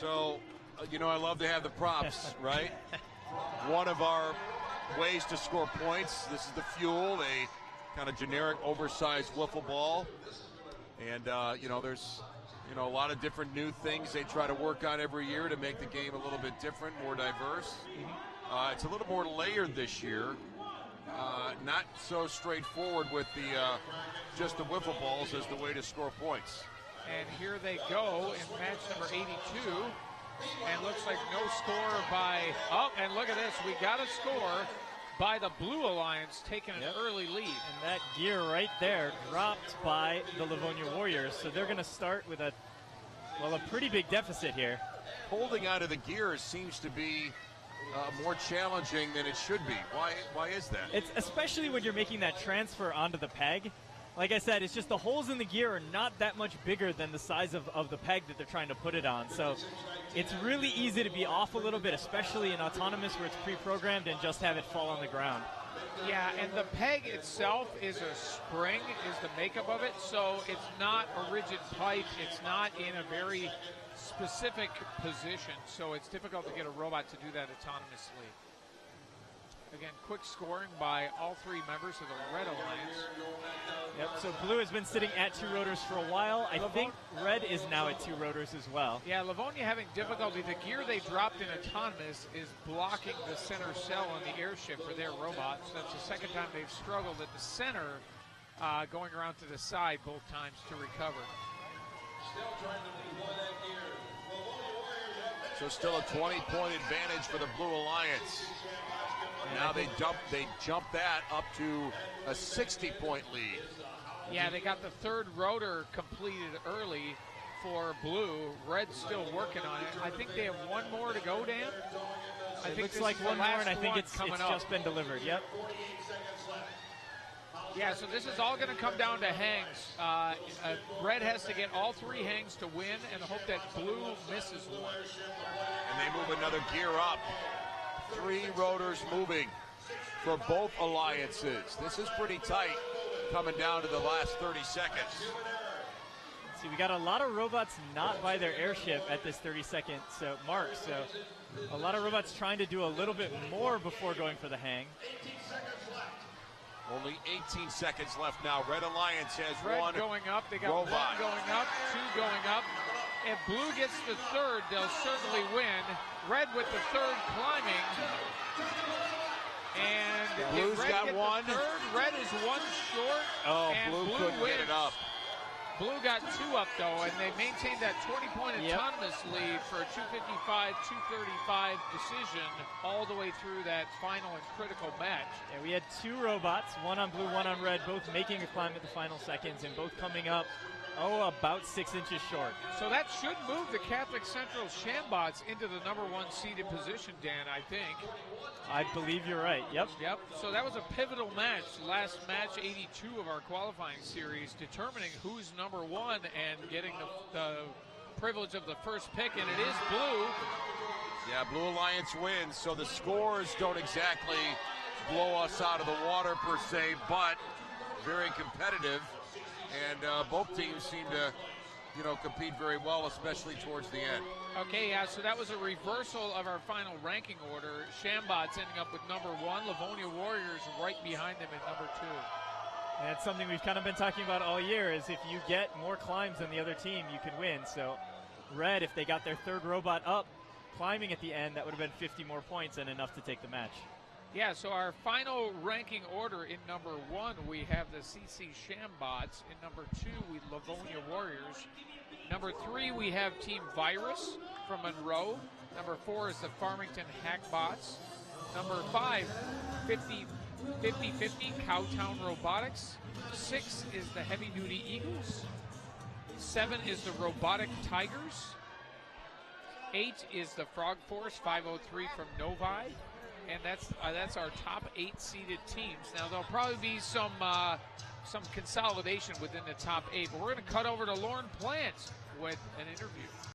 So, I love to have the props, right? One of our ways to score points. This is the Fuel, a kind of generic, oversized wiffle ball. And, there's, a lot of different new things they try to work on every year to make the game a little bit different, more diverse. It's a little more layered this year. Not so straightforward with just the wiffle balls as the way to score points. And here they go in match number 82. And looks like no score by, and look at this, we got a score by the Blue Alliance, taking an early lead. And that gear right there dropped by the Livonia Warriors, so they're going to start with a pretty big deficit here. Holding out of the gears seems to be more challenging than it should be. Why is that? It's especially when you're making that transfer onto the peg. Like I said, it's just the holes in the gear are not that much bigger than the size of the peg that they're trying to put it on. So it's really easy to be off a little bit, especially in autonomous where it's pre-programmed, and just have it fall on the ground. Yeah, and the peg itself is a spring, is the makeup of it, so it's not a rigid pipe. It's not in a very specific position, so it's difficult to get a robot to do that autonomously. Again, quick scoring by all three members of the Red Alliance. Yep, so Blue has been sitting at 2 rotors for a while. I think Red is now at 2 rotors as well. Yeah, Livonia having difficulty. The gear they dropped in autonomous is blocking the center cell on the airship for their robots. That's the second time they've struggled at the center, going around to the side both times to recover. So still a 20-point advantage for the Blue Alliance. Now they jump that up to a 60-point lead. Yeah, they got the third rotor completed early for Blue. Red's still working on it. I think they have one more to go, Dan. It looks like one more, and I think it's just been delivered. Yep. Yeah, so this is all going to come down to hangs. Red has to get all 3 hangs to win and hope that Blue misses one. And they move another gear up. 3 rotors moving for both alliances. This is pretty tight coming down to the last 30 seconds. See, we got a lot of robots not by their airship at this 30-second mark, so a lot of robots trying to do a little bit more before going for the hang. Only 18 seconds left now. Red Alliance has Red one going up. They got robot. 1 going up, 2 going up. If Blue gets the third, they'll certainly win. Red with the third climbing. And Blue's if Red got gets one. The third, Red is 1 short. Oh, and Blue couldn't wins. get it up. Blue got 2 up, though, and they maintained that 20-point autonomous lead for a 255-235 decision all the way through that final and critical match. Yeah, we had 2 robots, one on Blue, one on Red, both making a climb at the final seconds and both coming up, about 6 inches short. So that should move the Catholic Central Shambots into the number 1 seeded position, Dan, I think. I believe you're right, yep. Yep, so that was a pivotal match, last match 82 of our qualifying series, determining who's number 1 and getting the privilege of the first pick, and it is Blue. Yeah, Blue Alliance wins, so the scores don't exactly blow us out of the water per se, but very competitive. And both teams seem to, compete very well, especially towards the end. Okay, yeah, so that was a reversal of our final ranking order. Shambots ending up with number 1, Livonia Warriors right behind them at number 2. And that's something we've kind of been talking about all year, is if you get more climbs than the other team, you can win. So Red, if they got their third robot up, climbing at the end, that would have been 50 more points and enough to take the match. Yeah, so our final ranking order in number 1, we have the CC Shambots. In number 2, we Livonia Warriors. Number 3, we have Team Virus from Monroe. Number 4 is the Farmington Hackbots. Number 5, 50-50 Cowtown Robotics. 6 is the Heavy Duty Eagles. 7 is the Robotic Tigers. 8 is the Frog Force 503 from Novi. And that's our top 8 seeded teams. Now there'll probably be some consolidation within the top 8, but we're going to cut over to Lauren Plant with an interview.